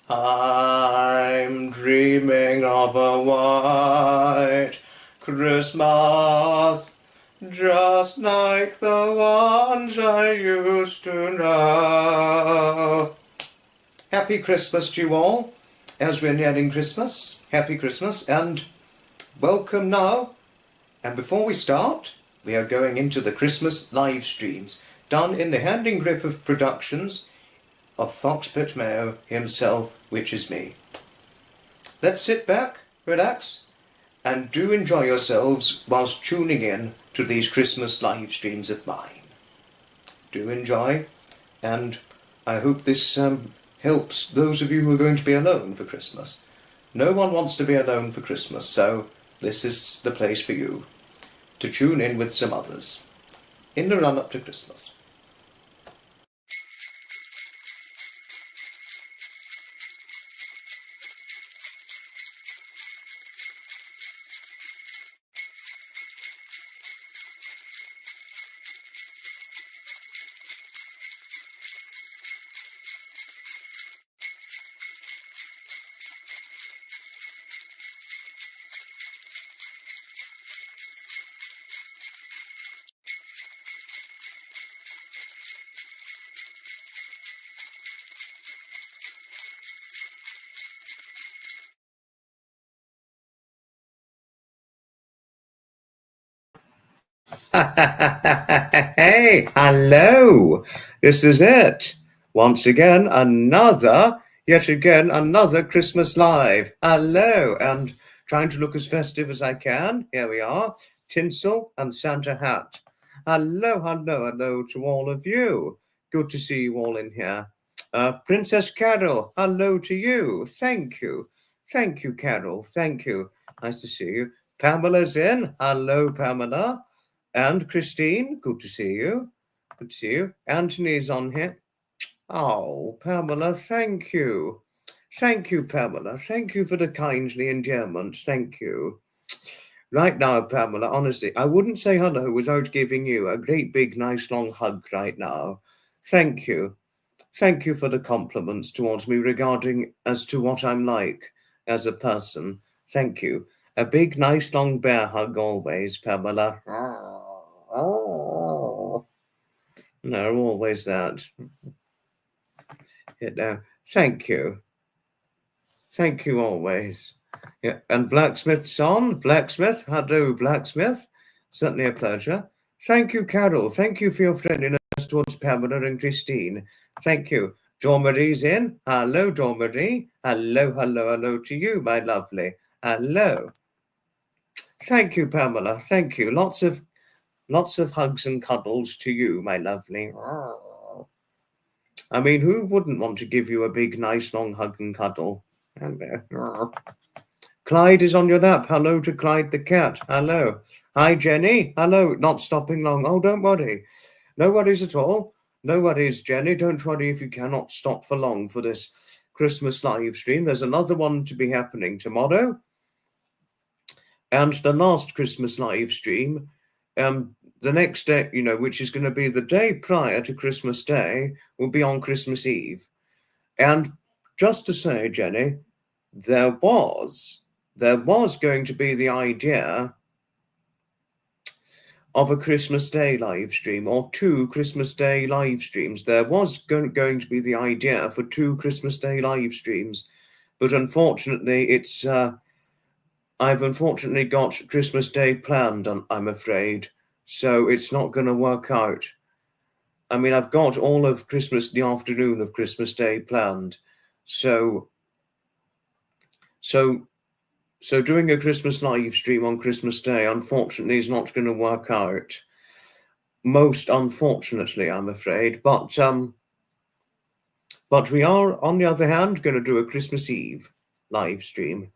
I'm dreaming of a white Christmas, just like the ones I used to know. Happy Christmas to you all, as we're nearing Christmas. Happy Christmas, and welcome now. And before we start, we are going into the Christmas live streams, done in the hand and grip of productions of Foxy himself, which is me. Let's sit back, relax, and do enjoy yourselves whilst tuning in to these Christmas live streams of mine. Do enjoy, and I hope this helps those of you who are going to be alone for Christmas. No one wants to be alone for Christmas, so this is the place for you to tune in with some others in the run-up to Christmas. Hey, hello. This is it. Once again, yet again, another Christmas live. Hello, and trying to look as festive as I can. Here we are, tinsel and Santa hat. Hello, hello, hello to all of you. Good to see you all in here. Princess Carol, hello to you. Thank you. Thank you, Carol. Thank you. Nice to see you. Pamela's in. Hello, Pamela. And Christine, good to see you. Good to see you. Anthony's on here. Oh, Pamela, thank you. Thank you, Pamela. Thank you for the kindly endearment. Thank you. Right now, Pamela, honestly, I wouldn't say hello without giving you a great big, nice, long hug right now. Thank you. Thank you for the compliments towards me regarding as to what I'm like as a person. Thank you. A big, nice, long bear hug always, Pamela. Oh, no, always that. Thank you. Thank you always. Yeah, and Blacksmith's on. Blacksmith, hello, Blacksmith. Certainly a pleasure. Thank you, Carol. Thank you for your friendliness towards Pamela and Christine. Thank you. Dormarie's in. Hello, Dormarie. Hello, hello, hello to you, my lovely. Hello. Thank you, Pamela. Thank you. Lots of hugs and cuddles to you, my lovely. I mean, who wouldn't want to give you a big, nice, long hug and cuddle? Clyde is on your lap. Hello to Clyde the cat. Hello. Hi, Jenny. Hello. Not stopping long. Oh, don't worry. No worries at all. No worries, Jenny. Don't worry if you cannot stop for long for this Christmas live stream. There's another one to be happening tomorrow. And the last Christmas live stream, the next day, which is going to be the day prior to Christmas Day, will be on Christmas Eve. And just to say, Jenny, there was going to be the idea of a Christmas Day live stream, or 2 Christmas Day live streams. There was going to be the idea for 2 Christmas Day live streams, but unfortunately, I've unfortunately got Christmas Day planned, I'm afraid, so it's not going to work out. I mean, I've got all of the afternoon of Christmas Day planned, so doing a Christmas live stream on Christmas Day, unfortunately, is not going to work out. Most unfortunately, I'm afraid, but we are, on the other hand, going to do a Christmas Eve live stream.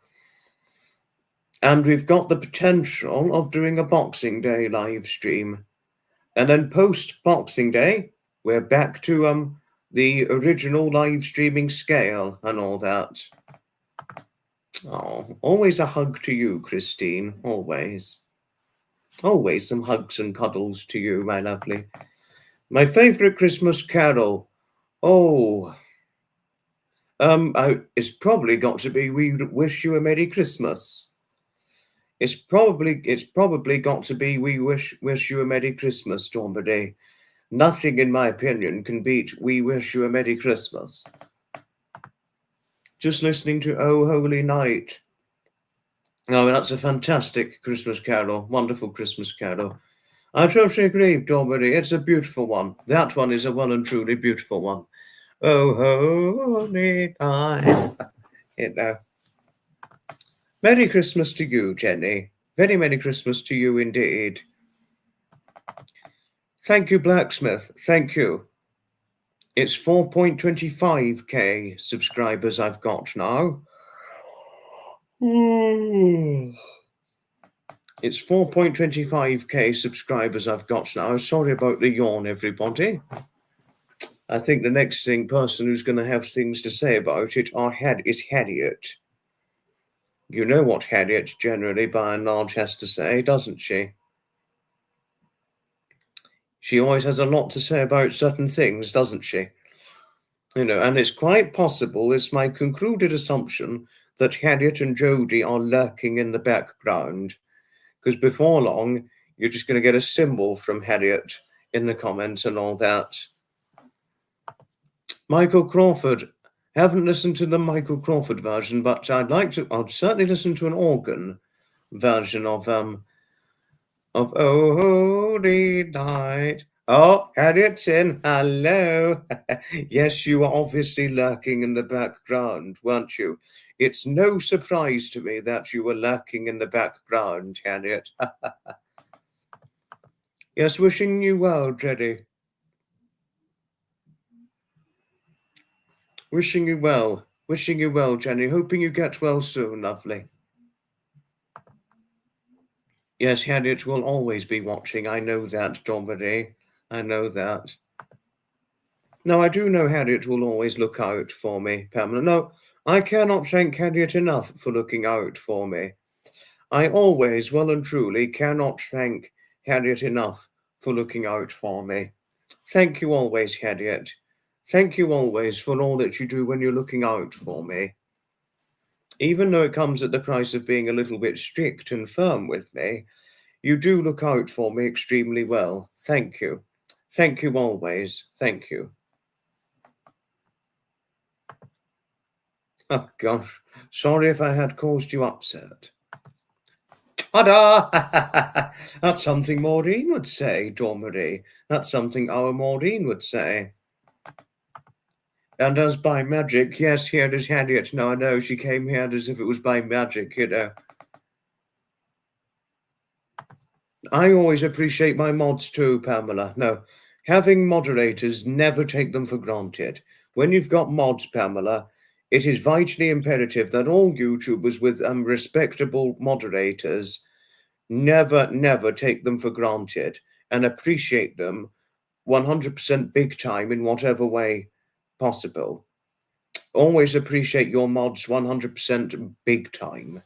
And we've got the potential of doing a Boxing Day live stream. And then post-Boxing Day, we're back to the original live streaming scale and all that. Oh, always a hug to you, Christine. Always. Always some hugs and cuddles to you, my lovely. My favourite Christmas carol. Oh, It's probably got to be "We Wish You a Merry Christmas." It's probably got to be "We Wish You a Merry Christmas," Stormbody. Nothing, in my opinion, can beat "We Wish You a Merry Christmas." Just listening to "Oh Holy Night." Oh, that's a fantastic Christmas carol. Wonderful Christmas carol. I totally agree, Dorbury. It's a beautiful one. That one is a well and truly beautiful one. Oh, holy night. Merry Christmas to you, Jenny. Very Merry Christmas to you indeed. Thank you, Blacksmith. Thank you. It's 4.25k subscribers I've got now. It's 4.25k subscribers I've got now. Sorry about the yawn, everybody. I think the next person who's going to have things to say about it is Harriet. You know what Harriet generally, by and large, has to say, doesn't she? She always has a lot to say about certain things, doesn't she? You know, and it's quite possible, it's my concluded assumption, that Harriet and Jodie are lurking in the background, because before long, you're just going to get a symbol from Harriet in the comments and all that. Michael Crawford. Haven't listened to the Michael Crawford version, but I'd certainly listen to an organ version of Oh Holy Night. Oh, Harriet's in. Hello. Yes, you were obviously lurking in the background, weren't you? It's no surprise to me that you were lurking in the background, Harriet. Yes, wishing you well, Jenny. Wishing you well, Jenny. Hoping you get well soon, lovely. Yes, Harriet will always be watching. I know that, Dominic. I know that. No, I do know Harriet will always look out for me, Pamela. No, I cannot thank Harriet enough for looking out for me. I always, well and truly, cannot thank Harriet enough for looking out for me. Thank you always, Harriet. Thank you always for all that you do when you're looking out for me. Even though it comes at the price of being a little bit strict and firm with me, you do look out for me extremely well. Thank you. Thank you always. Thank you. Oh, gosh. Sorry if I had caused you upset. Ta-da! That's something Maureen would say, Dormery. That's something our Maureen would say. And as by magic, yes, here is Harriet. No, I know, she came here as if it was by magic, you know. I always appreciate my mods too, Pamela. No, having moderators, never take them for granted. When you've got mods, Pamela, it is vitally imperative that all YouTubers with respectable moderators never take them for granted and appreciate them 100% big time in whatever way possible. Always appreciate your mods 100% big time.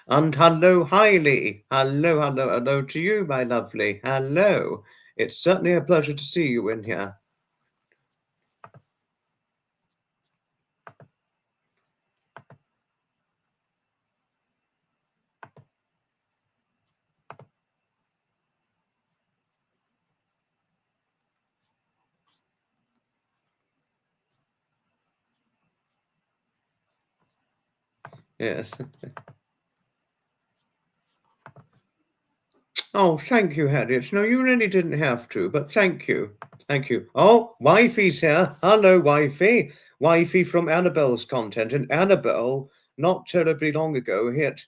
And hello, Hailey. Hello to you, my lovely. Hello. It's certainly a pleasure to see you in here. Yes. Oh, thank you, Harriet. No, you really didn't have to, but thank you. Thank you. Oh, Wifey's here. Hello, Wifey. Wifey from Annabelle's content. And Annabelle, not terribly long ago, hit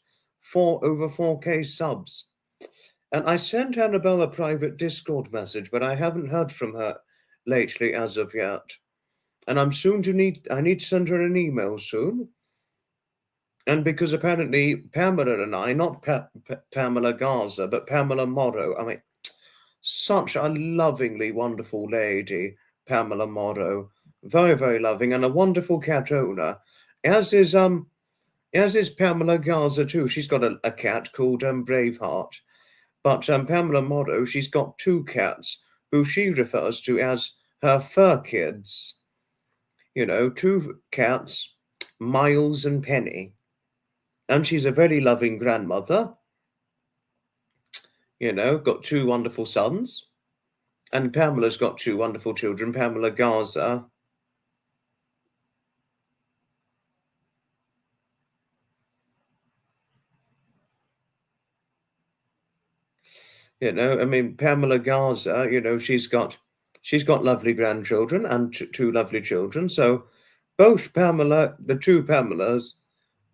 over 4k subs. And I sent Annabelle a private Discord message, but I haven't heard from her lately as of yet. And I need to send her an email soon. And because apparently Pamela and I, not Pamela Garza, but Pamela Morrow, I mean, such a lovingly wonderful lady, Pamela Morrow, very, very loving, and a wonderful cat owner, as is Pamela Garza too. She's got a cat called Braveheart, but Pamela Morrow, she's got two cats who she refers to as her fur kids. you know, 2 cats, Miles and Penny. And she's a very loving grandmother, you know, got 2 wonderful sons. And Pamela's got 2 wonderful children, Pamela Garza. You know, I mean, Pamela Garza, you know, she's got lovely grandchildren and 2 lovely children. So both Pamela, the 2 Pamelas,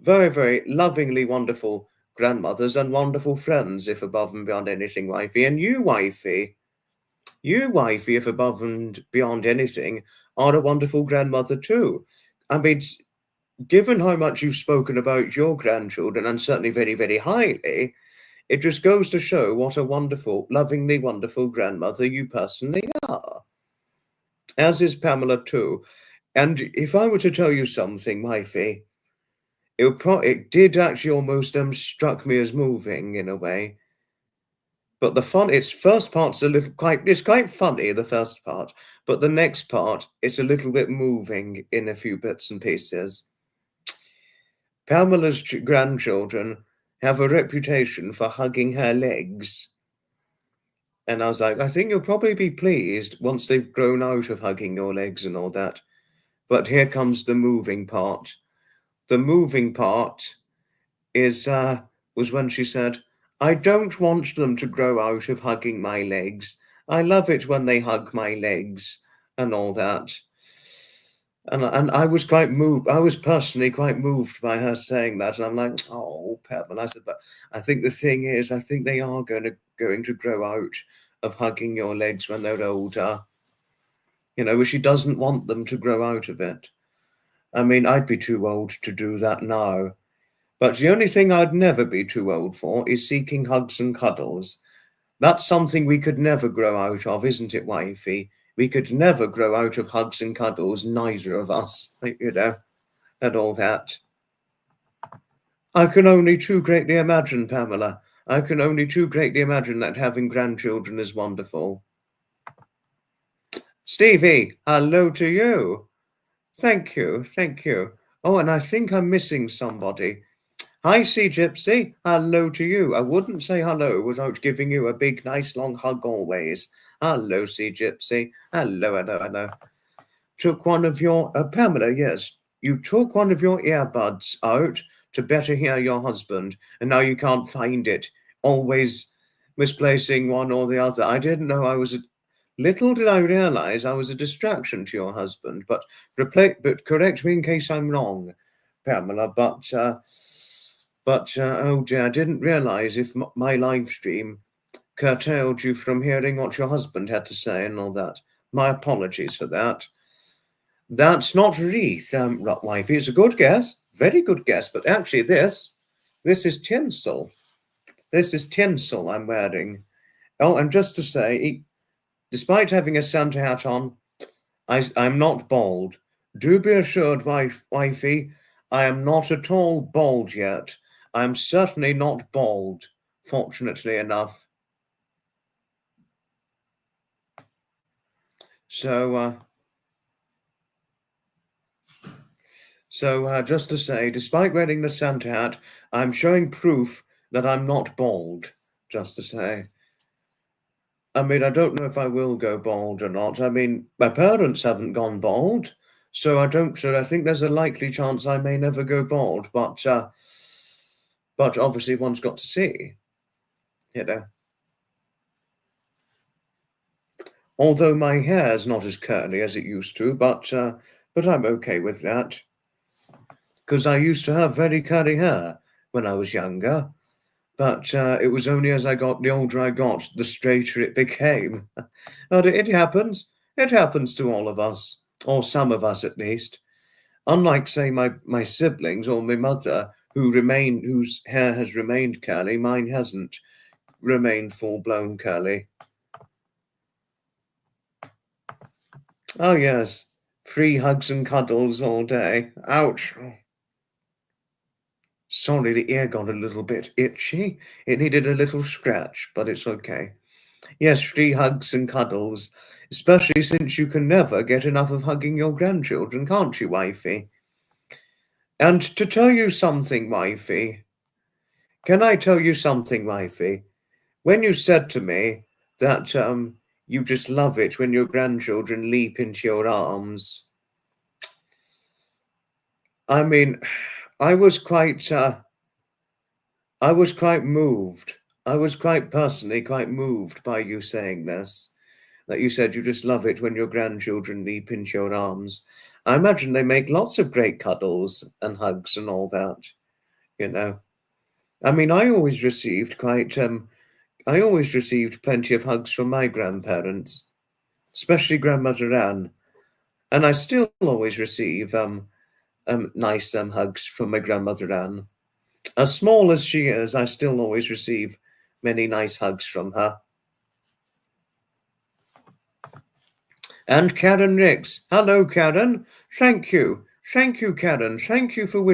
very, very lovingly wonderful grandmothers and wonderful friends, if above and beyond anything, wifey. And you, wifey, if above and beyond anything, are a wonderful grandmother too. I mean, given how much you've spoken about your grandchildren, and certainly very, very highly, it just goes to show what a wonderful, lovingly wonderful grandmother you personally are. As is Pamela too. And if I were to tell you something, wifey, it did actually almost struck me as moving in a way. But its first part's it's quite funny, the first part, but the next part, it's a little bit moving in a few bits and pieces. Pamela's grandchildren have a reputation for hugging her legs. And I was like, I think you'll probably be pleased once they've grown out of hugging your legs and all that. But here comes the moving part. The moving part was when she said, I don't want them to grow out of hugging my legs. I love it when they hug my legs and all that. And I was quite moved. I was personally quite moved by her saying that. And I'm like, oh, Pamela. I said, but I think the thing is, I think they are going to grow out of hugging your legs when they're older. You know, she doesn't want them to grow out of it. I mean, I'd be too old to do that now. But the only thing I'd never be too old for is seeking hugs and cuddles. That's something we could never grow out of, isn't it, wifey? We could never grow out of hugs and cuddles, neither of us, you know, and all that. I can only too greatly imagine, Pamela. I can only too greatly imagine that having grandchildren is wonderful. Stevie, hello to you. Thank you, thank you. Oh, and I think I'm missing somebody. Hi, Sea Gypsy. Hello to you. I wouldn't say hello without giving you a big, nice, long hug always. Hello, Sea Gypsy. Hello, hello, hello. Took one of your... Pamela, yes. You took one of your earbuds out to better hear your husband, and now you can't find it. Always misplacing one or the other. I didn't know I was... Little did I realize I was a distraction to your husband, but correct me in case I'm wrong, Pamela, but oh dear, I didn't realize if my live stream curtailed you from hearing what your husband had to say and all that. My apologies for that. That's not wreath, wifey. It's a good guess, very good guess, but actually this is tinsel. This is tinsel I'm wearing. Oh, and just to say, despite having a Santa hat on, I'm not bald. Do be assured, wifey, I am not at all bald yet. I'm certainly not bald, fortunately enough. So just to say, despite wearing the Santa hat, I'm showing proof that I'm not bald, just to say. I mean, I don't know if I will go bald or not. I mean, my parents haven't gone bald, so I think there's a likely chance I may never go bald, but obviously one's got to see, you know. Although my hair is not as curly as it used to, but I'm okay with that. Because I used to have very curly hair when I was younger, but it was only as the older I got, the straighter it became. But it happens. It happens to all of us, or some of us at least. Unlike, say, my siblings or my mother, whose hair has remained curly, mine hasn't remained full-blown curly. Oh, yes. Free hugs and cuddles all day. Ouch. Sorry, the ear got a little bit itchy. It needed a little scratch, but it's okay. Yes, free hugs and cuddles. Especially since you can never get enough of hugging your grandchildren, can't you, wifey? And to tell you something, wifey, can I tell you something, wifey? When you said to me that you just love it when your grandchildren leap into your arms, I mean, I was quite moved. I was quite personally quite moved by you saying this. That you said you just love it when your grandchildren leap into your arms. I imagine they make lots of great cuddles and hugs and all that, you know. I mean, I always received plenty of hugs from my grandparents, especially Grandmother Anne, and I still always receive nice hugs from my Grandmother Anne. As small as she is, I still always receive many nice hugs from her. And Karen Ricks. Hello, Karen. Thank you. Thank you, Karen. Thank you for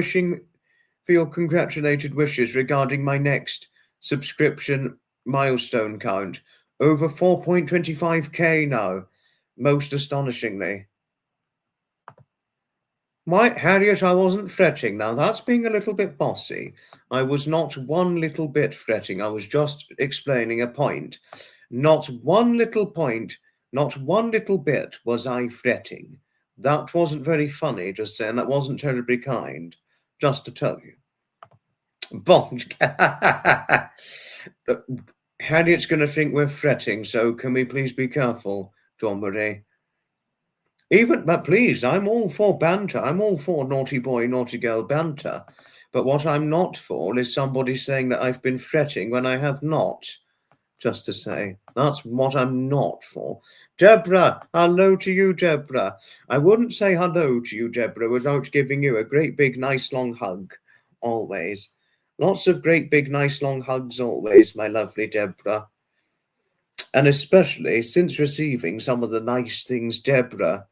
your congratulated wishes regarding my next subscription milestone count. Over 4.25k now. Most astonishingly. Harriet, I wasn't fretting. Now, that's being a little bit bossy. I was not one little bit fretting. I was just explaining a point. Not one little point, not one little bit was I fretting. That wasn't very funny, just saying. That wasn't terribly kind, just to tell you. But Harriet's going to think we're fretting, so can we please be careful, John Murray? But please, I'm all for banter. I'm all for naughty boy, naughty girl banter. But what I'm not for is somebody saying that I've been fretting when I have not. Just to say, that's what I'm not for. Deborah, hello to you, Deborah. I wouldn't say hello to you, Deborah, without giving you a great big nice long hug. Always. Lots of great big nice long hugs always, my lovely Deborah. And especially since receiving some of the nice things, Deborah.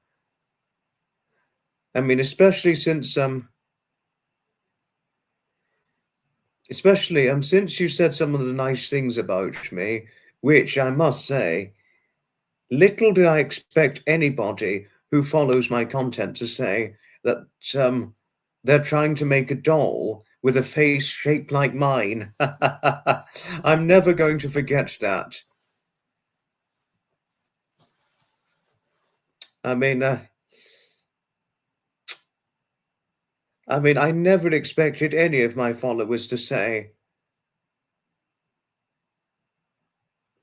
I mean, especially since since you said some of the nice things about me, which I must say, little did I expect anybody who follows my content to say that they're trying to make a doll with a face shaped like mine. I'm never going to forget that. I mean, I never expected any of my followers to say.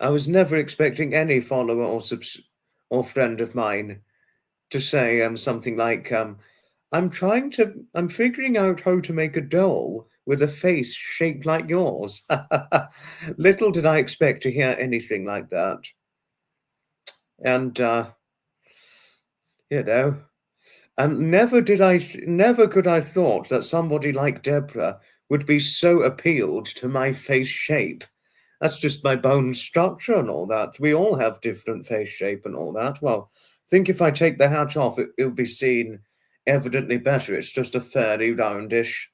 I was never expecting any follower or friend of mine to say something like, I'm figuring out how to make a doll with a face shaped like yours. Little did I expect to hear anything like that. And, and never could I thought that somebody like Deborah would be so appealed to my face shape. That's just my bone structure and all that. We all have different face shape and all that. Well, I think if I take the hat off, it'll be seen evidently better. It's just a fairly roundish,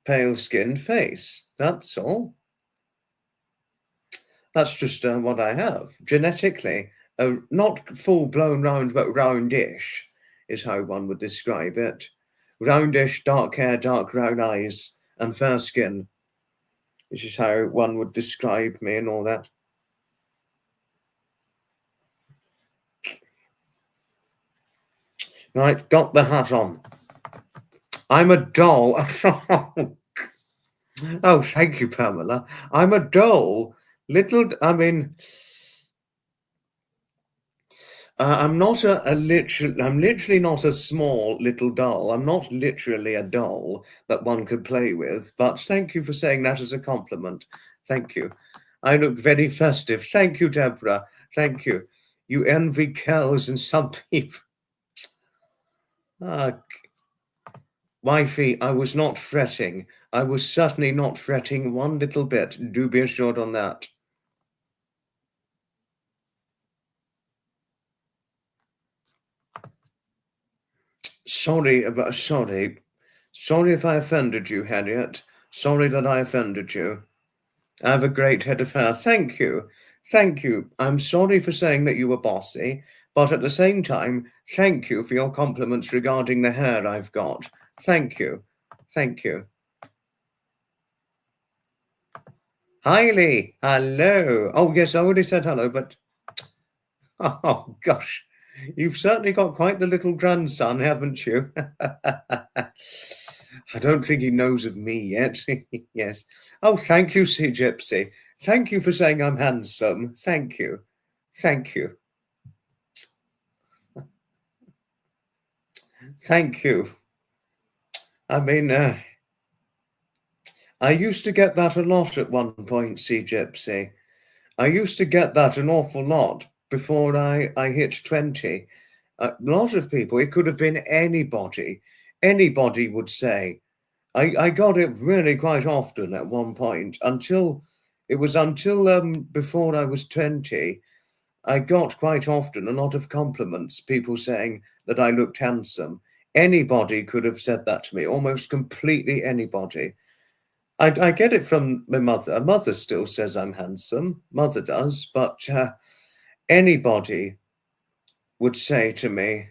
pale-skinned face. That's all. That's just what I have. Genetically, not full-blown round, but roundish is how one would describe it. Roundish, dark hair, dark brown eyes, and fair skin. Which is how one would describe me and all that. Right, got the hat on. I'm a doll. Oh, thank you, Pamela. I'm a doll. I'm literally not a small little doll. I'm not literally a doll that one could play with, but thank you for saying that as a compliment. Thank you. I look very festive. Thank you, Deborah. Thank you. You envy girls and some people. Wifey, I was not fretting. I was certainly not fretting one little bit. Do be assured on that. Sorry if I offended you, Harriet. Sorry that I offended you. I have a great head of hair. Thank you. Thank you. I'm sorry for saying that you were bossy, but at the same time, thank you for your compliments regarding the hair I've got. Thank you. Thank you. Hi, Lee. Hello. Oh, yes, I already said hello, but oh, gosh. You've certainly got quite the little grandson, haven't you? I don't think he knows of me yet. Yes. Oh, thank you, Sea Gypsy. Thank you for saying I'm handsome. Thank you. Thank you. Thank you. I mean, I used to get that a lot at one point, Sea Gypsy. I used to get that an awful lot before I hit 20. A lot of people, it could have been anybody. Anybody would say. I got it really quite often at one point until before I was 20. I got quite often a lot of compliments, people saying that I looked handsome. Anybody could have said that to me, almost completely anybody. I get it from my mother. Mother still says I'm handsome. Mother does, but anybody would say to me,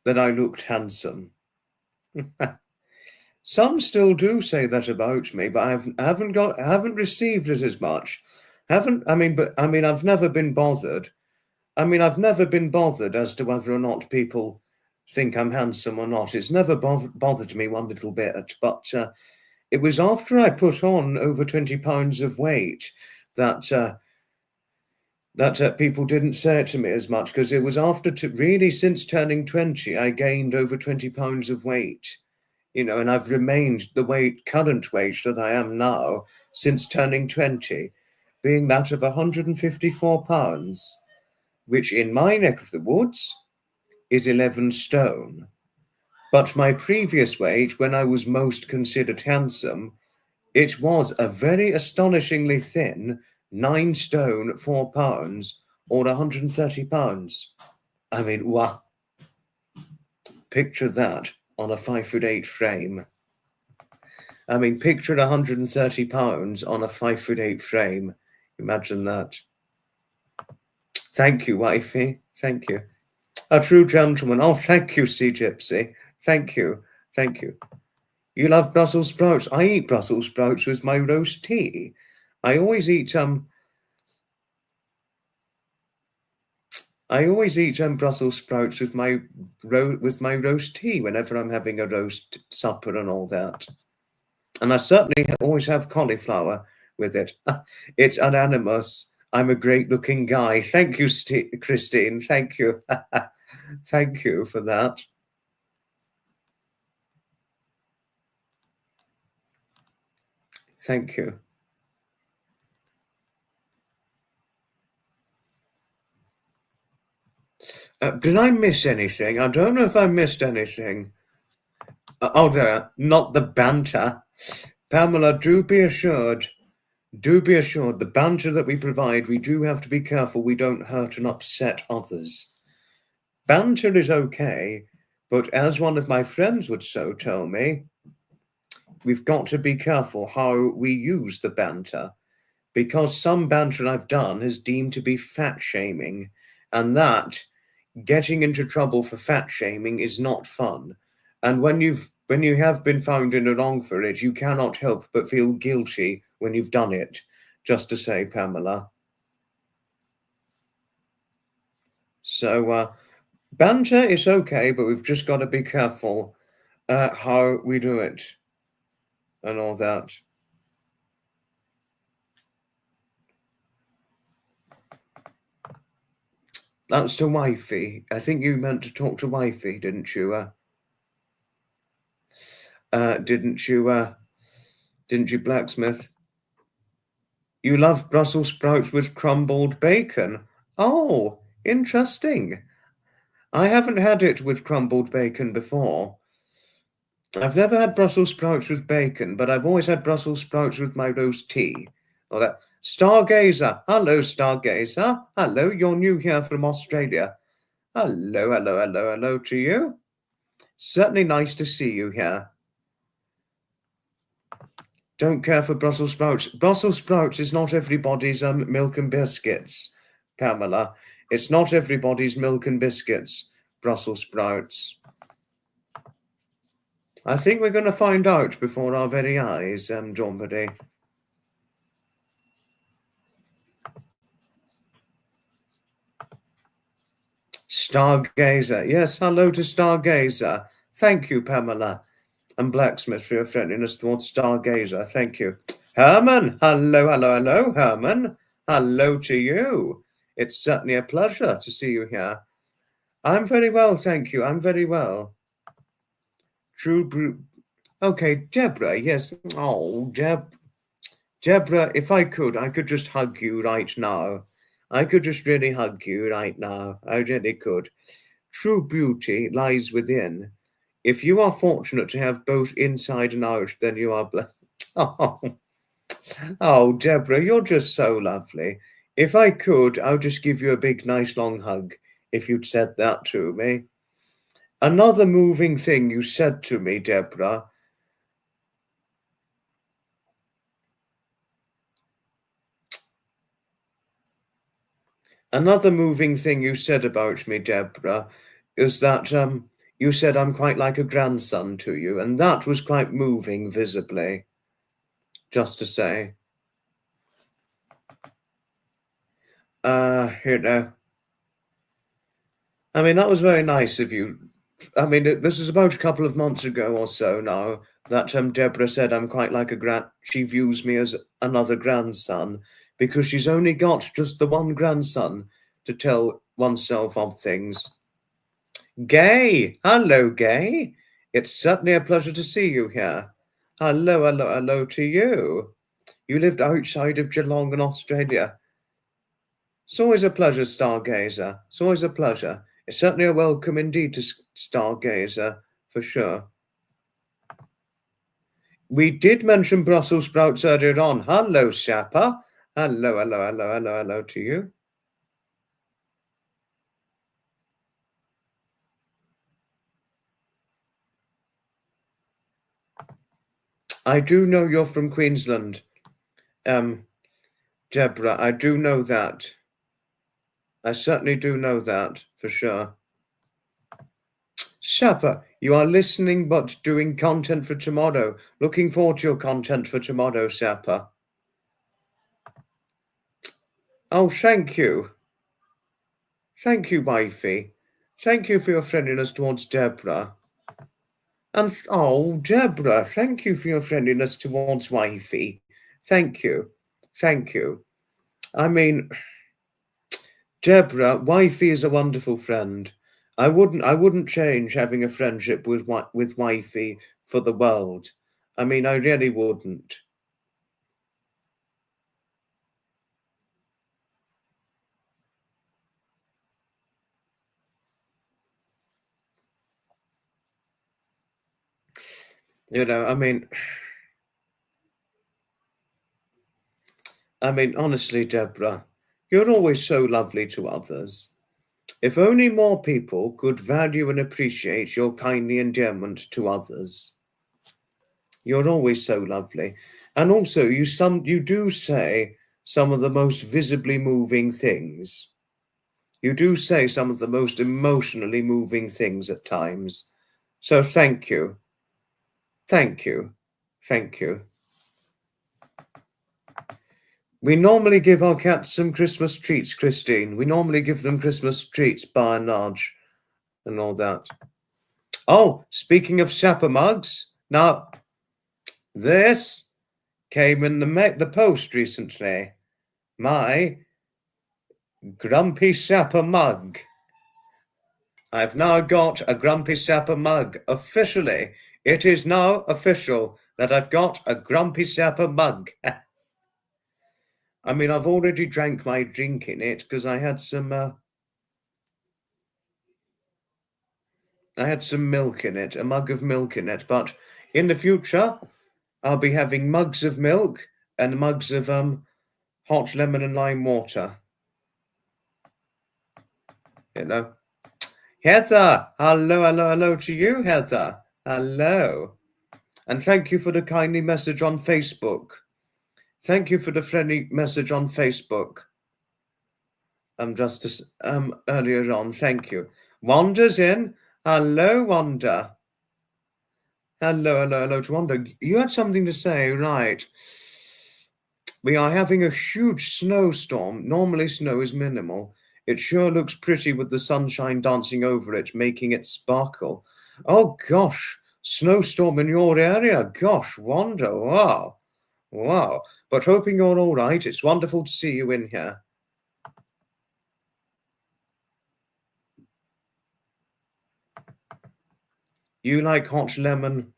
that I looked handsome. Some still do say that about me, but I haven't received it as much. I've never been bothered. I've never been bothered as to whether or not people think I'm handsome or not. It's never bothered me one little bit. But it was after I put on over 20 pounds of weight that people didn't say it to me as much, because it was after really since turning 20, I gained over 20 pounds of weight. And I've remained the current weight that I am now since turning 20, being that of 154 pounds, which in my neck of the woods is 11 stone. But my previous weight, when I was most considered handsome, it was a very astonishingly thin 9 stone 4 pounds, or 130 pounds. I mean, wow. Picture that on a 5'8" frame. Picture 130 pounds on a 5'8" frame. Imagine that. Thank you, wifey. Thank you. A true gentleman. Oh, thank you, Sea Gypsy. Thank you. Thank you. You love Brussels sprouts. I eat Brussels sprouts with my roast tea. I always eat Brussels sprouts with my roast tea whenever I'm having a roast supper and all that. And I certainly always have cauliflower with it. It's unanimous. I'm a great-looking guy. Thank you, Christine. Thank you. Thank you for that. Thank you. Did I miss anything? I don't know if I missed anything. Oh, there. Not the banter. Pamela, do be assured, the banter that we provide, we do have to be careful we don't hurt and upset others. Banter is okay, but as one of my friends would so tell me, we've got to be careful how we use the banter, because some banter I've done is deemed to be fat shaming, and that getting into trouble for fat shaming is not fun. And when you have been found in the wrong for it, you cannot help but feel guilty when you've done it. Just to say, Pamela. So banter is okay, but we've just got to be careful how we do it and all that. That's to wifey. I think you meant to talk to wifey, didn't you? Didn't you, blacksmith? You love Brussels sprouts with crumbled bacon. Oh, interesting. I haven't had it with crumbled bacon before. I've never had Brussels sprouts with bacon, but I've always had Brussels sprouts with my roast tea. Or that. Stargazer. Hello, Stargazer. Hello, you're new here from Australia. Hello to you. Certainly nice to see you here. Don't care for Brussels sprouts. Brussels sprouts is not everybody's milk and biscuits, Pamela. It's not everybody's milk and biscuits, Brussels sprouts. I think we're going to find out before our very eyes, Dormady. Stargazer. Yes, hello to Stargazer. Thank you, Pamela. And Blacksmith for your friendliness towards Stargazer. Thank you. Herman. Hello, hello, hello, Herman. Hello to you. It's certainly a pleasure to see you here. I'm very well, thank you. I'm very well. Okay, Deborah, yes. Oh, Deborah, if I could just hug you right now. I could just really hug you right now. I really could. True beauty lies within. If you are fortunate to have both inside and out, then you are blessed. Oh, Deborah, you're just so lovely. If I could, I'll just give you a big, nice, long hug if you'd said that to me. Another moving thing you said to me, Deborah. Another moving thing you said about me, Deborah, is that you said I'm quite like a grandson to you, and that was quite moving, visibly. Just to say. You know. I mean, that was very nice of you. I mean, this is about a couple of months ago or so now that Deborah said I'm quite like she views me as another grandson because she's only got just the one grandson to tell oneself of things. Gay! Hello, Gay! It's certainly a pleasure to see you here. Hello, hello, hello to you. You lived outside of Geelong in Australia. It's always a pleasure, Stargazer. It's always a pleasure. It's certainly a welcome indeed to Stargazer, for sure. We did mention Brussels sprouts earlier on. Hello, Shappa. Hello, hello, hello, hello, hello to you. I do know you're from Queensland. Deborah, I do know that. I certainly do know that, for sure. Shappa, you are listening but doing content for tomorrow. Looking forward to your content for tomorrow, Shappa. Oh, thank you. Thank you, wifey. Thank you for your friendliness towards Deborah. And oh, Deborah, thank you for your friendliness towards wifey. Thank you. Thank you. I mean, Deborah, wifey is a wonderful friend. I wouldn't change having a friendship with wifey for the world. I mean, I really wouldn't. You know, I mean, honestly, Deborah, you're always so lovely to others. If only more people could value and appreciate your kindly endearment to others. You're always so lovely. And also you do say some of the most visibly moving things. You do say some of the most emotionally moving things at times. So thank you. Thank you. Thank you. We normally give our cats some Christmas treats, Christine. We normally give them Christmas treats by and large and all that. Oh, speaking of Shappa mugs, now this came in the post recently. My Grumpy Shappa mug. I've now got a Grumpy Shappa mug. Officially, it is now official that I've got a Grumpy Shappa mug. I mean, I've already drank my drink in it because I had some milk in it, a mug of milk in it. But in the future, I'll be having mugs of milk and mugs of hot lemon and lime water. You know. Heather, hello, hello, hello to you, Heather. Hello. And thank you for the kindly message on Facebook. Thank you for the friendly message on Facebook. Just as, earlier on. Thank you. Wanda's in. Hello, Wanda. Hello to Wanda. You had something to say, right? We are having a huge snowstorm. Normally, snow is minimal. It sure looks pretty with the sunshine dancing over it, making it sparkle. Oh gosh, snowstorm in your area. Gosh, Wanda. Wow. Wow. But hoping you're all right. It's wonderful to see you in here. You like hot lemon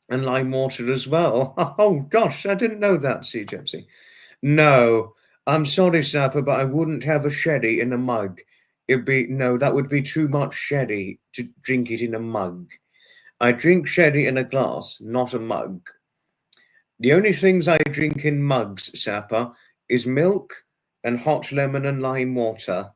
and lime water as well. Oh gosh, I didn't know that, Sea Gypsy. No, I'm sorry, Sapper, but I wouldn't have a sherry in a mug. That would be too much sherry to drink it in a mug. I drink sherry in a glass, not a mug. The only things I drink in mugs, Sapper, is milk and hot lemon and lime water.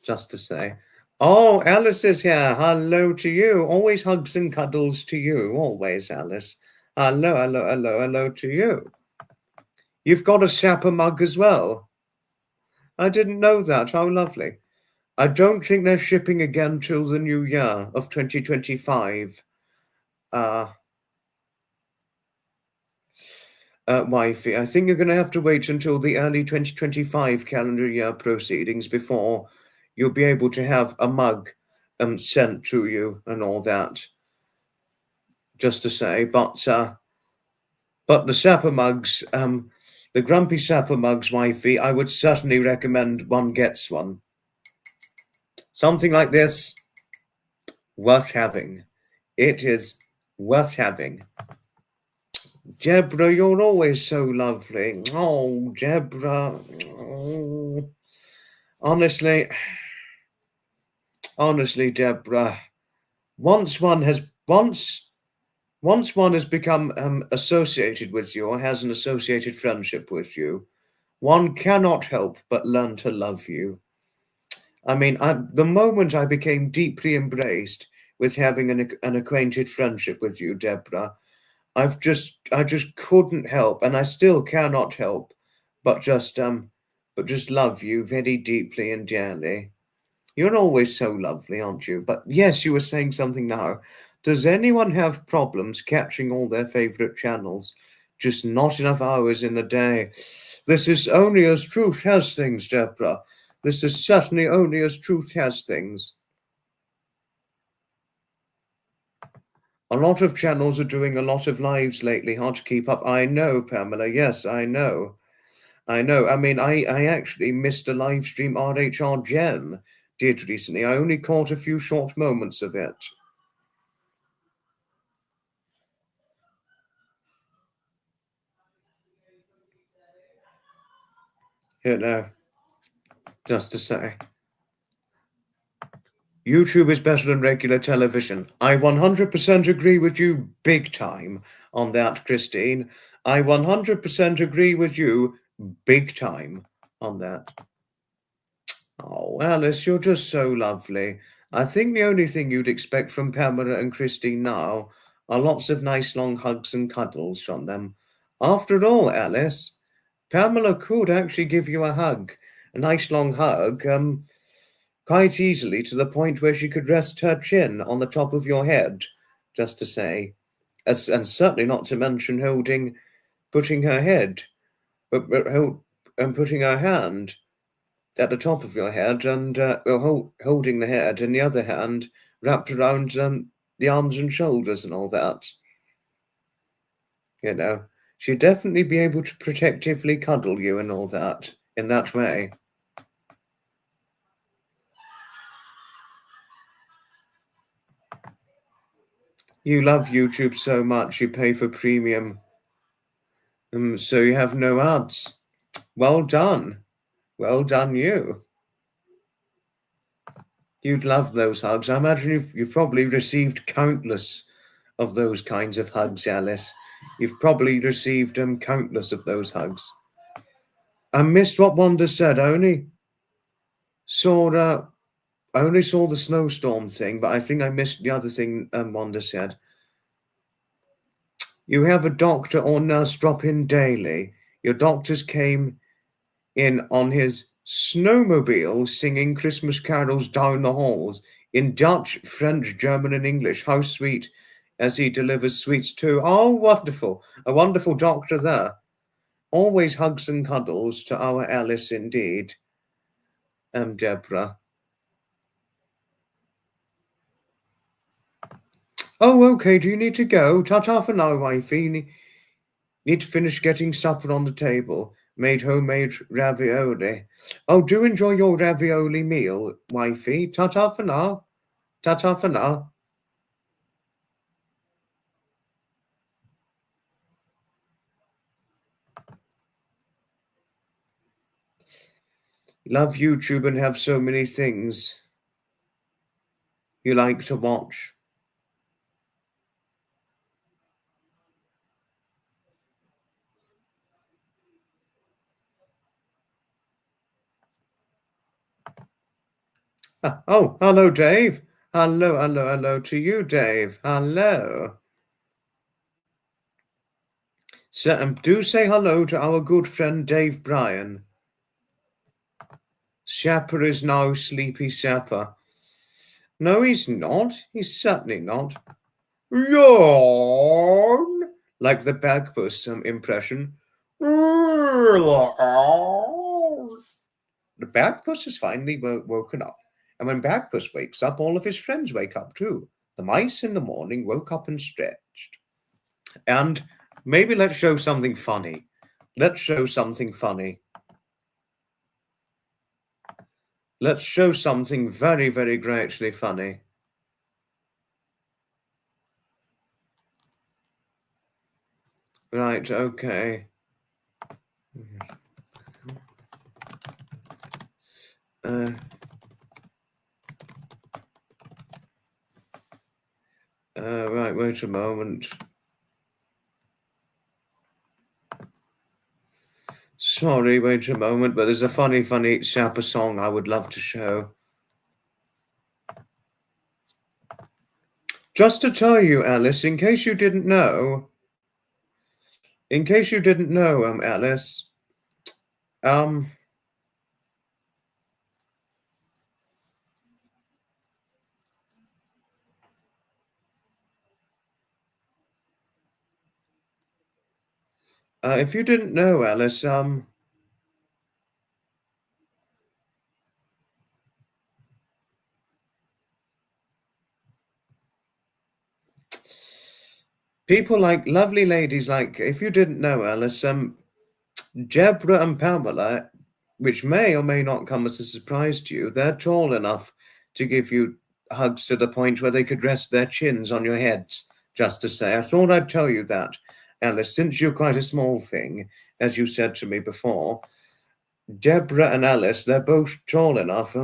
Just to say. Oh, Alice is here. Hello to you. Always hugs and cuddles to you. Always, Alice. Hello to you. You've got a Sapper mug as well. I didn't know that. How lovely. I don't think they're shipping again till the new year of 2025. Wifey, I think you're going to have to wait until the early 2025 calendar year proceedings before you'll be able to have a mug sent to you and all that. Just to say, but the Sapper mugs, the Grumpy Sapper mugs, wifey, I would certainly recommend one gets one. Something like this, worth having. It is worth having. Deborah, you're always so lovely. Oh, Deborah. Oh. Honestly, Deborah, once one has become associated with you or has an associated friendship with you, one cannot help but learn to love you. I mean, the moment I became deeply embraced with having an acquainted friendship with you, Deborah, I just couldn't help, and I still cannot help, but just love you very deeply and dearly. You're always so lovely, aren't you? But yes, you were saying something now. Does anyone have problems catching all their favorite channels? Just not enough hours in a day. This is only as truth has things, Deborah. This is certainly only as truth has things. A lot of channels are doing a lot of lives lately. Hard to keep up. I know, Pamela. Yes, I know. I mean, I actually missed a live stream RHR Jen did recently. I only caught a few short moments of it. You know, just to say. YouTube is better than regular television. I 100% agree with you big time on that, Christine. I 100% agree with you big time on that. Oh, Alice, you're just so lovely. I think the only thing you'd expect from Pamela and Christine now are lots of nice long hugs and cuddles from them. After all, Alice, Pamela could actually give you a hug, a nice long hug, quite easily to the point where she could rest her chin on the top of your head, just to say, and certainly not to mention putting her head, and putting her hand at the top of your head and holding the head, and the other hand wrapped around the arms and shoulders and all that. You know, she'd definitely be able to protectively cuddle you and all that in that way. You love YouTube so much, you pay for premium, so you have no ads. Well done. Well done, you. You'd love those hugs. I imagine you've probably received countless of those kinds of hugs, Alice. You've probably received countless of those hugs. I missed what Wanda said. I only saw the snowstorm thing, but I think I missed the other thing Wanda said. You have a doctor or nurse drop in daily. Your doctors came in on his snowmobile singing Christmas carols down the halls in Dutch, French, German, and English. How sweet as he delivers sweets too. Oh, wonderful. A wonderful doctor there. Always hugs and cuddles to our Alice indeed. Deborah. Oh, okay. Do you need to go? Ta-ta for now, wifey. Need to finish getting supper on the table. Made homemade ravioli. Oh, do enjoy your ravioli meal, wifey. Ta-ta for now. Ta-ta for now. Love YouTube and have so many things you like to watch. Oh, hello, Dave. Hello to you, Dave. Hello. So, do say hello to our good friend Dave Bryan. Shapper is now Sleepy Shapper. No, he's not. He's certainly not. Yawn! Like the Bagpuss impression. The Bagpuss has finally woken up. And when Bagpuss wakes up, all of his friends wake up too. The mice in the morning woke up and stretched. And maybe let's show something funny. Let's show something funny. Let's show something very, very greatly funny. Right, okay. Right, wait a moment. Sorry, wait a moment, but there's a funny Shapper song I would love to show. Just to tell you, Alice, in case you didn't know, Alice, if you didn't know, Alice, people like lovely ladies like, if you didn't know, Alice, Deborah and Pamela, which may or may not come as a surprise to you, they're tall enough to give you hugs to the point where they could rest their chins on your heads, just to say. I thought I'd tell you that, Alice, since you're quite a small thing, as you said to me before. Deborah and Alice, they're both tall enough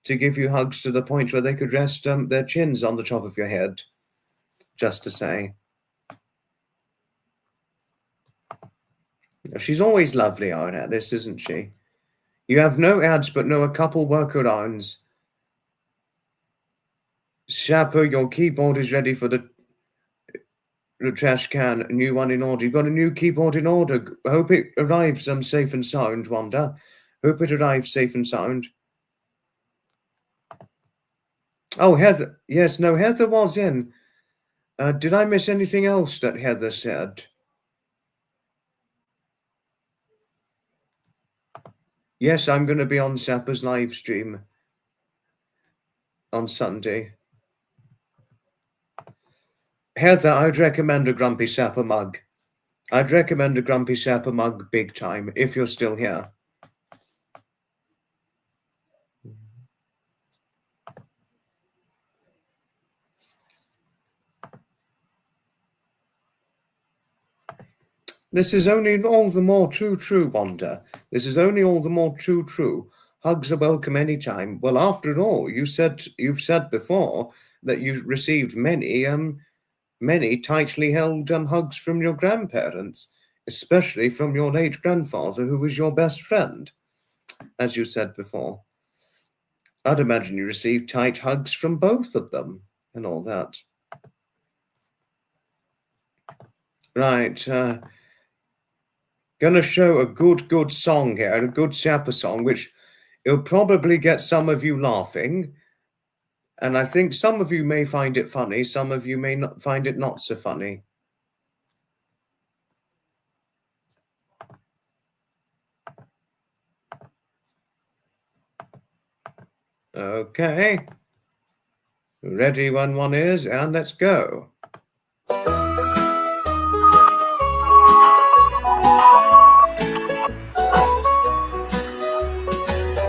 to give you hugs to the point where they could rest their chins on the top of your head, just to say. She's always lovely, our Alice, isn't she? You have no ads, but know a couple workarounds. Shapper, your keyboard is ready for the trash can. A new one in order. You've got a new keyboard in order. Hope it arrives safe and sound, Wanda. Hope it arrives safe and sound. Oh, Heather. Yes, no, Heather was in. Did I miss anything else that Heather said? Yes, I'm going to be on Sapper's live stream on Sunday. Heather, I'd recommend a Grumpy Sapper mug. I'd recommend a Grumpy Sapper mug big time, if you're still here. This is only all the more true, Wanda. This is only all the more true. Hugs are welcome anytime. Well, after all, you've said before that you received many tightly held hugs from your grandparents, especially from your late grandfather, who was your best friend, as you said before. I'd imagine you received tight hugs from both of them and all that. Right. Gonna show a good song here, a good Zappa song, which it'll probably get some of you laughing. And I think some of you may find it funny, some of you may not find it not so funny. Okay. Ready when one is, and let's go.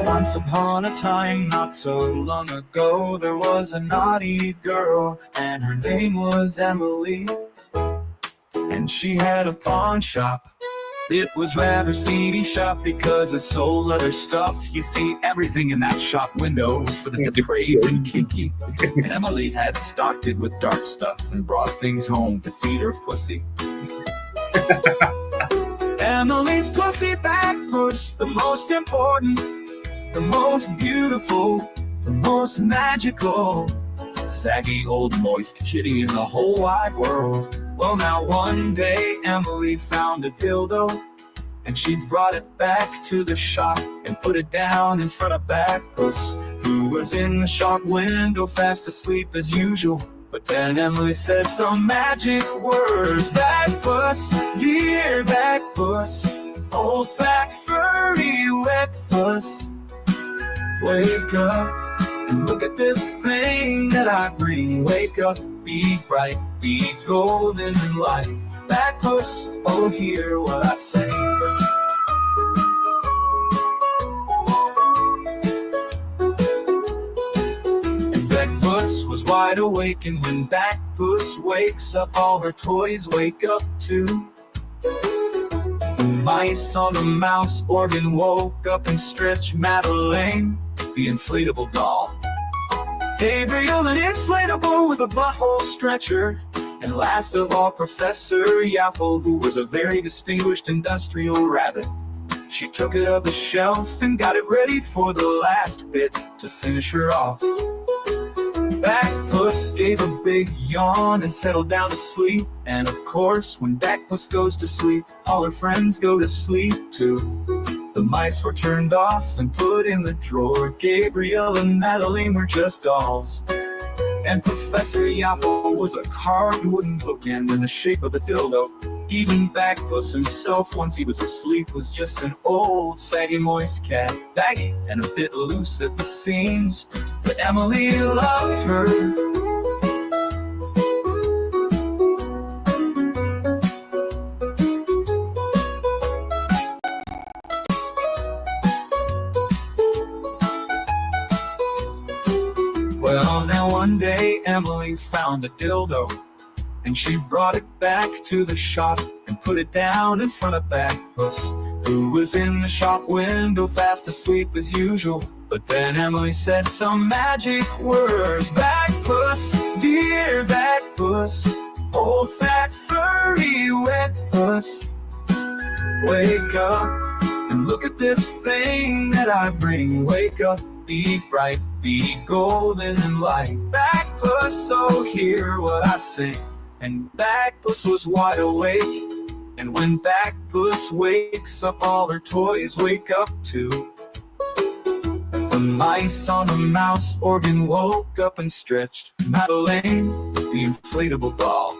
Once upon a time, not so long ago, there was a naughty girl, and her name was Emily. And she had a pawn shop. It was rather seedy shop because it sold other stuff. You see, everything in that shop window was for the depraved and kinky. And Emily had stocked it with dark stuff and brought things home to feed her pussy. Emily's pussy back was the most important, the most beautiful, the most magical, saggy old moist kitty in the whole wide world. Well, now one day Emily found a dildo, and she brought it back to the shop and put it down in front of Backpuss, who was in the shop window fast asleep as usual. But then Emily said some magic words. Backpuss, dear Backpuss, old fat furry wet puss, wake up and look at this thing that I bring. Wake up, be bright, be golden and light. Backpuss, oh, hear what I say. And Backpuss was wide awake, and when Backpuss wakes up, all her toys wake up too. The mice on the mouse organ woke up and stretched Madeleine, the inflatable doll. Gabriel, an inflatable with a butthole stretcher. And last of all, Professor Yaffle, who was a very distinguished industrial rabbit. She took it off the shelf and got it ready for the last bit to finish her off. Backpuss gave a big yawn and settled down to sleep. And of course, when Backpuss goes to sleep, all her friends go to sleep too. The mice were turned off and put in the drawer. Gabriel and Madeline were just dolls. And Professor Yaffle was a carved wooden bookend in the shape of a dildo. Even Backpuss himself, once he was asleep, was just an old, saggy, moist cat, baggy and a bit loose at the seams. But Emily loved her. Well, now one day Emily found a dildo, and she brought it back to the shop and put it down in front of Backpuss, who was in the shop window fast asleep as usual. But then Emily said some magic words. Backpuss, dear Backpuss, old fat furry wet puss, wake up and look at this thing that I bring. Wake up, be bright, be golden and light. Backpuss, oh, hear what I say. And Backpuss was wide awake. And when Backpuss wakes up, all her toys wake up too. The mice on the mouse organ woke up and stretched Madeleine, the inflatable doll.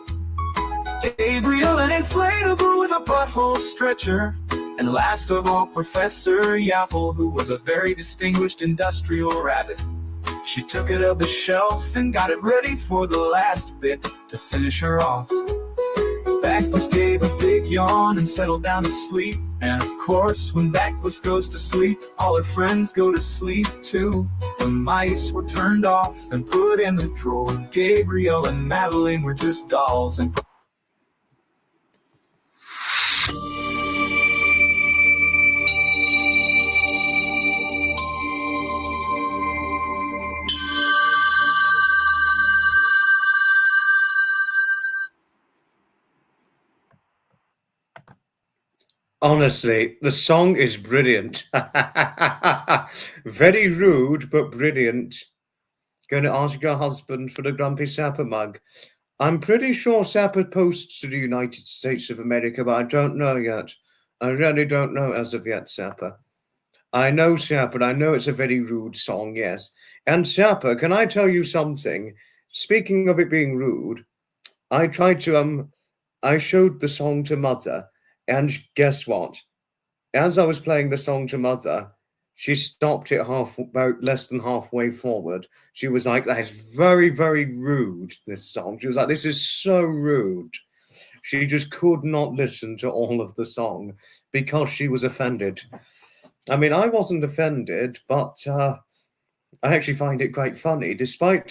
Gabriel, an inflatable with a butthole stretcher. And last of all, Professor Yaffle, who was a very distinguished industrial rabbit. She took it off the shelf and got it ready for the last bit to finish her off. Backpuss gave a big yawn and settled down to sleep. And of course, when Backpuss goes to sleep, all her friends go to sleep too. The mice were turned off and put in the drawer. Gabriel and Madeline were just dolls. And Honestly, the song is brilliant. Very rude, but brilliant. Going to ask your husband for the Grumpy Sapper mug. I'm pretty sure Sapper posts to the United States of America, but I don't know yet. I really don't know as of yet, Sapper. I know, Sapper, I know it's a very rude song, yes. And Sapper, can I tell you something? Speaking of it being rude, I tried to I showed the song to Mother, and guess what? As I was playing the song to Mother, she stopped it about less than halfway forward. She was like, "That is very, very rude, this song." She was like, "This is so rude." She just could not listen to all of the song because she was offended. I mean, I wasn't offended, but I actually find it quite funny, despite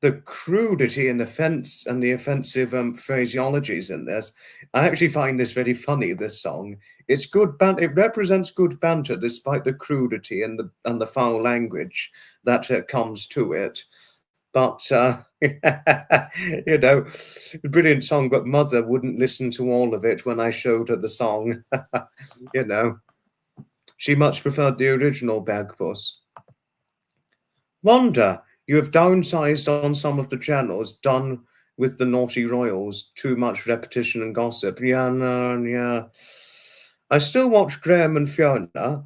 the crudity and offense and the offensive phraseologies in this. I actually find this very funny. This song, it's good it represents good banter despite the crudity and the foul language that comes to it. But you know, brilliant song. But Mother wouldn't listen to all of it when I showed her the song. You know, she much preferred the original Bagpuss. Wonder, you have downsized on some of the channels, done with the naughty royals, too much repetition and gossip. Yeah, no, yeah. I still watch Graham and Fiona,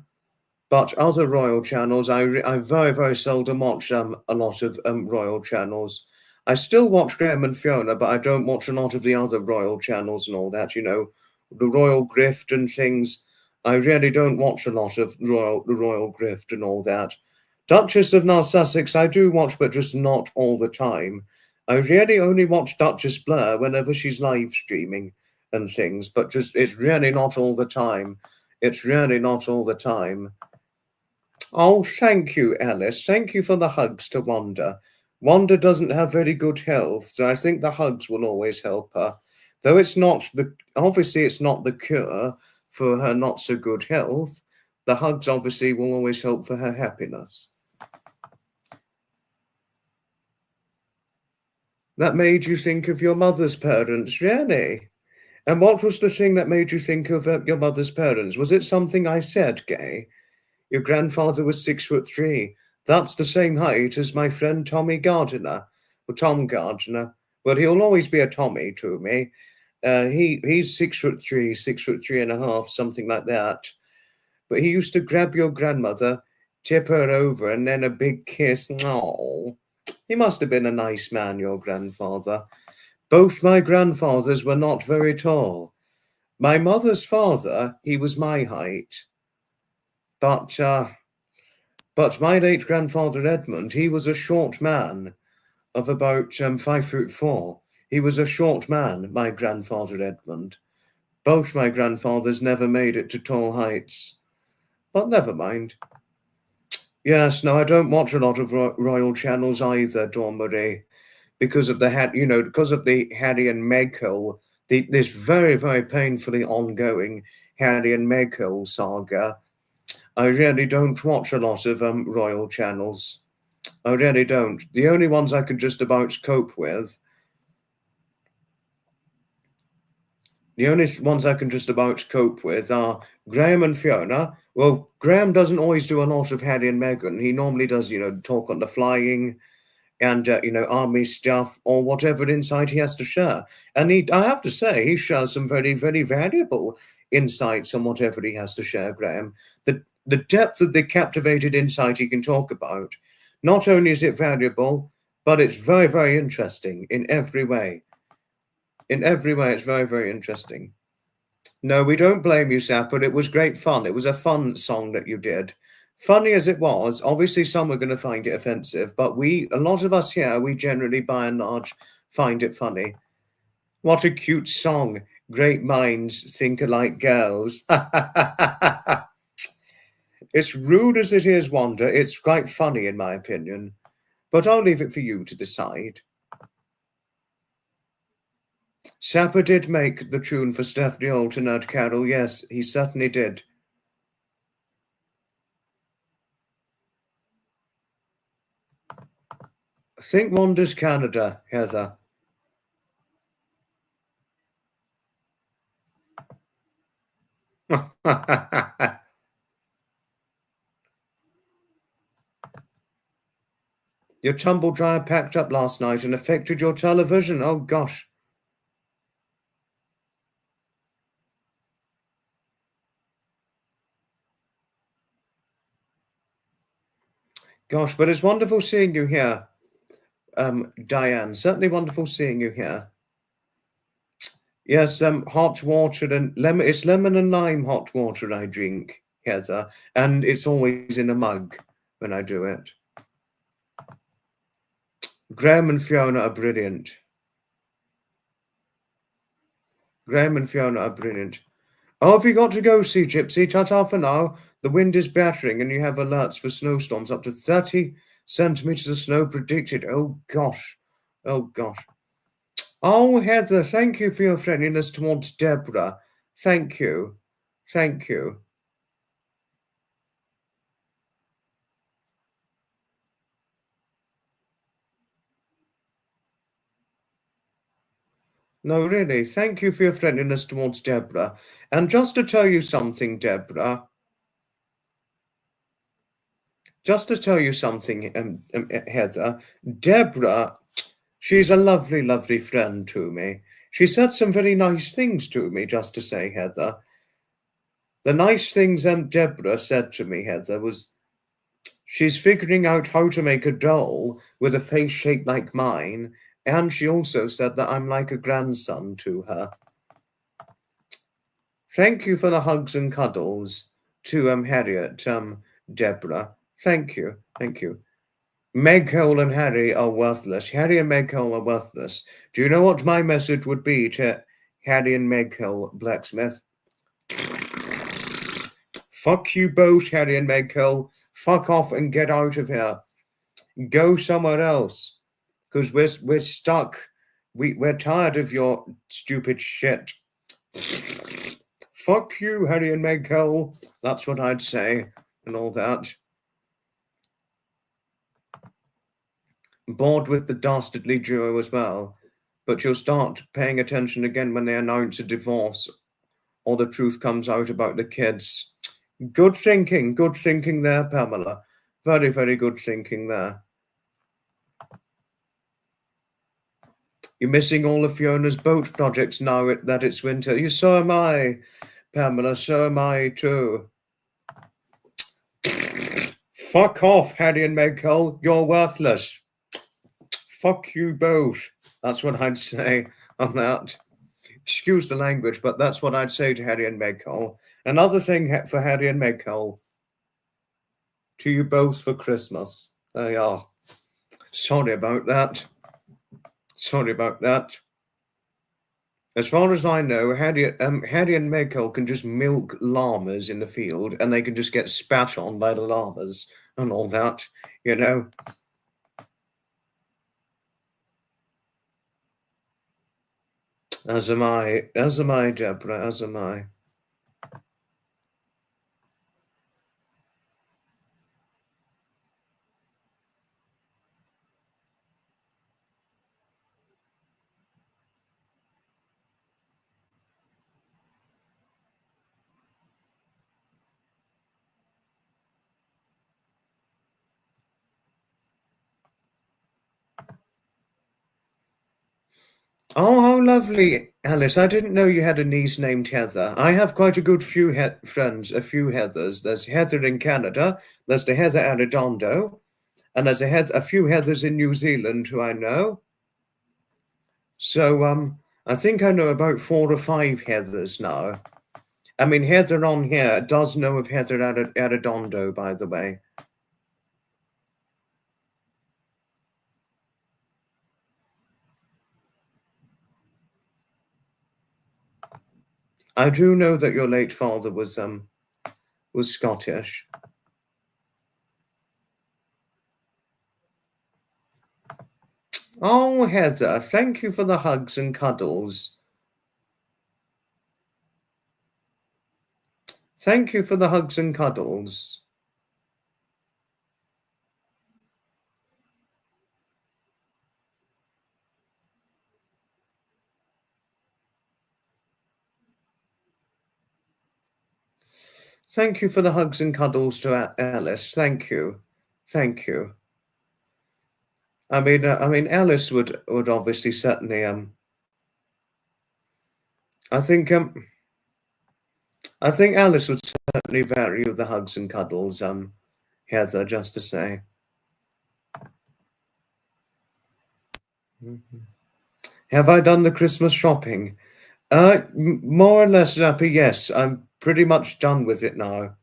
but other royal channels, I very, very seldom watch a lot of royal channels. I still watch Graham and Fiona, but I don't watch a lot of the other royal channels and all that, you know, the royal grift and things. I really don't watch a lot of the royal grift and all that. Duchess of North Sussex, I do watch, but just not all the time. I really only watch Duchess Blair whenever she's live streaming and things, but just it's really not all the time. It's really not all the time. Oh, thank you, Alice. Thank you for the hugs to Wanda. Wanda doesn't have very good health, so I think the hugs will always help her. Though obviously it's not the cure for her not so good health. The hugs obviously will always help for her happiness. That made you think of your mother's parents, really? And what was the thing that made you think of your mother's parents? Was it something I said, Gay? Your grandfather was 6'3". That's the same height as my friend Tommy Gardiner, or Tom Gardiner. But he'll always be a Tommy to me. He's 6'3", 6'3.5", something like that. But he used to grab your grandmother, tip her over, and then a big kiss. Oh, he must have been a nice man, your grandfather. Both my grandfathers were not very tall. My mother's father, he was my height. But my late grandfather Edmund, he was a short man of about 5'4". He was a short man, my grandfather Edmund. Both my grandfathers never made it to tall heights. But never mind. Yes, no, I don't watch a lot of royal channels either, Dawn Marie, because of because of the Harry and Meghan, this very, very painfully ongoing Harry and Meghan saga. I really don't watch a lot of royal channels. I really don't. The only ones I can just about cope with, are Graham and Fiona. Well, Graham doesn't always do a lot of Harry and Meghan. He normally does, talk on the flying and, army stuff or whatever insight he has to share. And I have to say, he shares some very, very valuable insights on whatever he has to share, Graham. The depth of the captivated insight he can talk about, not only is it valuable, but it's very, very interesting in every way. In every way, it's very, very interesting. No, we don't blame you, Sapper. It was great fun. It was a fun song that you did. Funny as it was, obviously some are going to find it offensive, but a lot of us here, we generally, by and large, find it funny. What a cute song. Great minds think alike girls. It's rude as it is, Wanda. It's quite funny, in my opinion. But I'll leave it for you to decide. Sapper did make the tune for Stephanie Alternate Carol. Yes, he certainly did. Think Wanda's Canada, Heather. Your tumble dryer packed up last night and affected your television. Oh, gosh. Gosh, but it's wonderful seeing you here, Diane. Certainly wonderful seeing you here. Yes, hot water and lemon. It's lemon and lime hot water I drink, Heather, and it's always in a mug when I do it. Graham and Fiona are brilliant. Graham and Fiona are brilliant. Oh, have you got to go, see Gypsy? Ta-ta for now. The wind is battering and you have alerts for snowstorms up to 30 centimeters of snow predicted. Oh, gosh. Oh, gosh. Oh, Heather, thank you for your friendliness towards Deborah. Thank you. Thank you. No, really, thank you for your friendliness towards Deborah. And just to tell you something, Deborah, Heather, Deborah, she's a lovely, lovely friend to me. She said some very nice things to me, just to say, Heather. The nice things Deborah said to me, Heather, was she's figuring out how to make a doll with a face shaped like mine, and she also said that I'm like a grandson to her. Thank you for the hugs and cuddles to Harriet, Deborah. Thank you, thank you. Meg Cole and Harry are worthless. Harry and Meg Cole are worthless. Do you know what my message would be to Harry and Meg Cole, Blacksmith? Fuck you both, Harry and Meg Cole. Fuck off and get out of here. Go somewhere else. Because we're stuck. We're tired of your stupid shit. Fuck you, Harry and Meg Cole. That's what I'd say, and all that. Bored with the dastardly duo as well, but you'll start paying attention again when they announce a divorce or the truth comes out about the kids. Good thinking there, Pamela. Very, very good thinking there. You're missing all of Fiona's boat projects now that it's winter. So am I, Pamela. So am I too. Fuck off, Harry and Meg Cole. You're worthless. Fuck you both. That's what I'd say on that. Excuse the language, but that's what I'd say to Harry and Meg Cole. Another thing for Harry and Meg Cole. To you both for Christmas. There you are. Sorry about that. Sorry about that. As far as I know, Harry and Meg Cole can just milk llamas in the field and they can just get spat on by the llamas and all that, you know. As am I, Deborah, as am I. Oh, how lovely, Alice. I didn't know you had a niece named Heather. I have quite a good few friends, a few Heathers. There's Heather in Canada, there's the Heather Arredondo, and there's a few Heathers in New Zealand who I know. So I think I know about 4 or 5 Heathers now. I mean, Heather on here does know of Heather Arredondo, by the way. I do know that your late father was Scottish. Oh, Heather, thank you for the hugs and cuddles. Thank you for the hugs and cuddles. Thank you for the hugs and cuddles to Alice. Thank you. Thank you. I mean, Alice would obviously certainly. I think Alice would certainly value the hugs and cuddles. Heather, just to say. Have I done the Christmas shopping? More or less, Zappy, yes. I'm pretty much done with it now.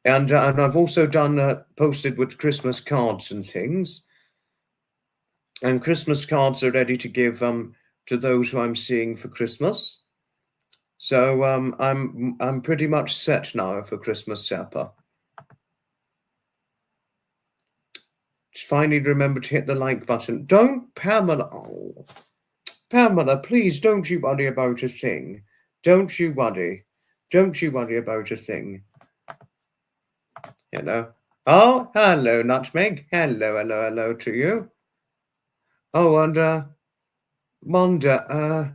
And I've also done posted with Christmas cards and things. And Christmas cards are ready to give to those who I'm seeing for Christmas. So I'm pretty much set now for Christmas supper. Just finally remember to hit the like button. Don't, Pamela. Oh, Pamela, please don't you worry about a thing. Don't you worry. Don't you worry about a thing. You know. Oh, hello, Nutmeg. Hello to you. Oh, and Wanda,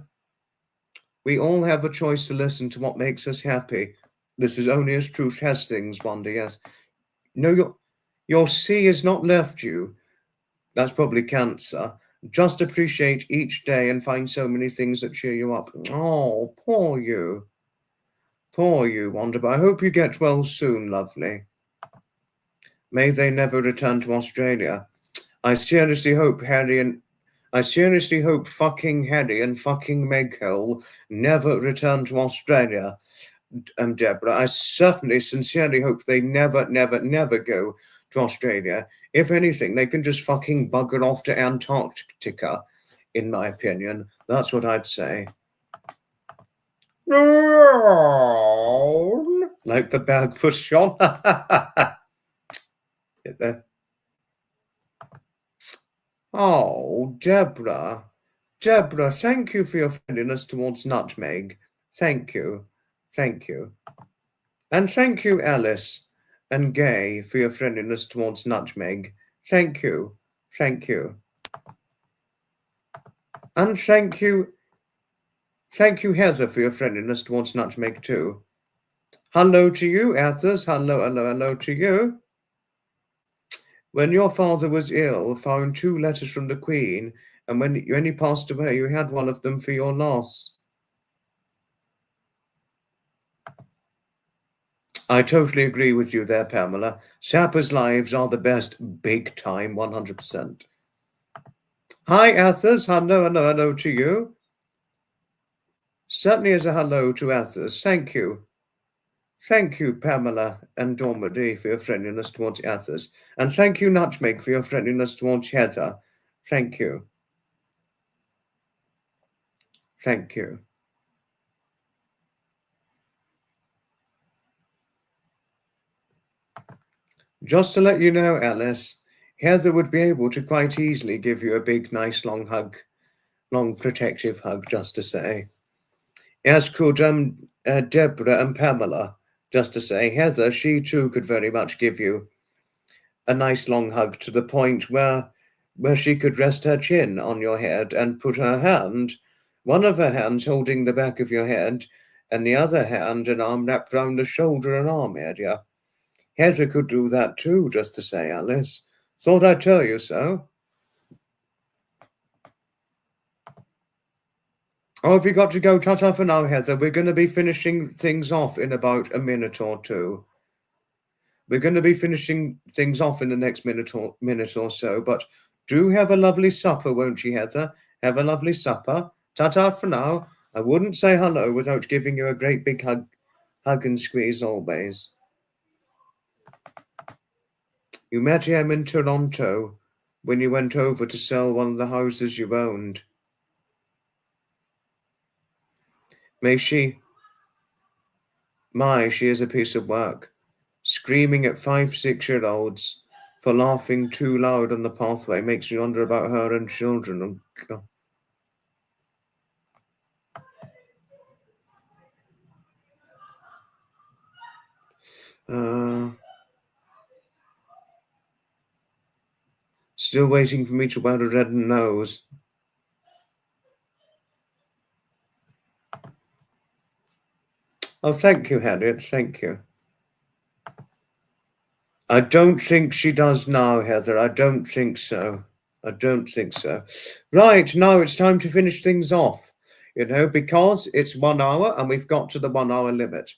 we all have a choice to listen to what makes us happy. This is only as truth has things, Wanda, yes. No, your sea has not left you. That's probably cancer. Just appreciate each day and find so many things that cheer you up. Oh, poor you. Poor you, Wanda, but I hope you get well soon, lovely. May they never return to Australia. I seriously hope fucking Harry and fucking Meghole never return to Australia. Deborah, I certainly, sincerely hope they never go to Australia. If anything, they can just fucking bugger off to Antarctica, in my opinion. That's what I'd say. Like the bag push on. Get there. Oh, Deborah. Deborah, thank you for your friendliness towards Nutmeg. Thank you. Thank you. And thank you, Alice and Gay, for your friendliness towards Nutmeg. Thank you. Thank you. And thank you, Heather, for your friendliness towards Nutmeg too. Hello to you, Athers. Hello to you. When your father was ill, found 2 letters from the Queen, and when he passed away, you had one of them for your loss. I totally agree with you there, Pamela. Sappers' lives are the best, big time, 100%. Hi, Athers. Hello to you. Certainly as a hello to Athers. Thank you. Thank you, Pamela and Dormady, for your friendliness towards Athers. And thank you, Nutmeg, for your friendliness towards Heather. Thank you. Thank you. Just to let you know, Alice, Heather would be able to quite easily give you a big, nice, long hug, long, protective hug, just to say. As could Deborah and Pamela, just to say. Heather, she too could very much give you a nice, long hug to the point where she could rest her chin on your head and put her hand, one of her hands holding the back of your head, and the other hand and arm wrapped round the shoulder and arm area. Heather could do that too, just to say, Alice. Thought I'd tell you so. Oh, have you got to go? Ta-ta for now, Heather. We're going to be finishing things off in about a minute or two. We're going to be finishing things off in the next minute or so, but do have a lovely supper, won't you, Heather? Have a lovely supper. Ta-ta for now. I wouldn't say hello without giving you a great big hug and squeeze always. You met him in Toronto when you went over to sell one of the houses you owned. She is a piece of work, screaming at 5-6-year-olds for laughing too loud on the pathway. Makes you wonder about her and children. Oh, God. Still waiting for me to wear a red nose. Oh, thank you, Harriet. Thank you. I don't think she does now, Heather. I don't think so. I don't think so. Right, now it's time to finish things off, because it's 1 hour and we've got to the 1 hour limit.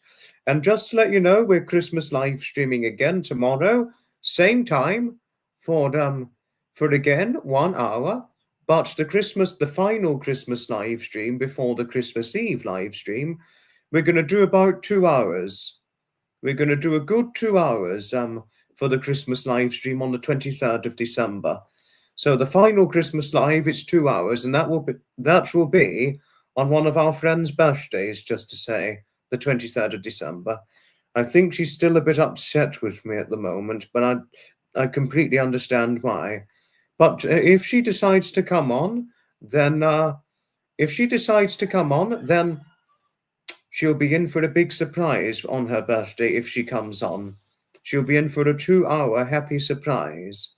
And just to let you know, we're Christmas live streaming again tomorrow, same time for again 1 hour. But the final Christmas live stream before the Christmas Eve live stream, we're going to do about 2 hours. We're going to do a good 2 hours for the Christmas live stream on the 23rd of December. So the final Christmas live, it's 2 hours, and that will be on one of our friends' birthdays, just to say, the 23rd of December. I think she's still a bit upset with me at the moment, but I completely understand why. But if she decides to come on, then she'll be in for a big surprise on her birthday if she comes on. She'll be in for a 2 hour happy surprise.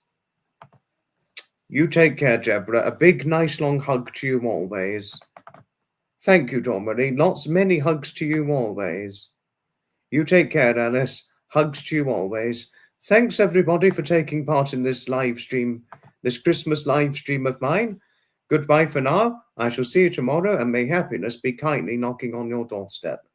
You take care, Deborah. A big, nice, long hug to you always. Thank you, Dominique. Many hugs to you always. You take care, Alice. Hugs to you always. Thanks, everybody, for taking part in this live stream, this Christmas live stream of mine. Goodbye for now. I shall see you tomorrow, and may happiness be kindly knocking on your doorstep.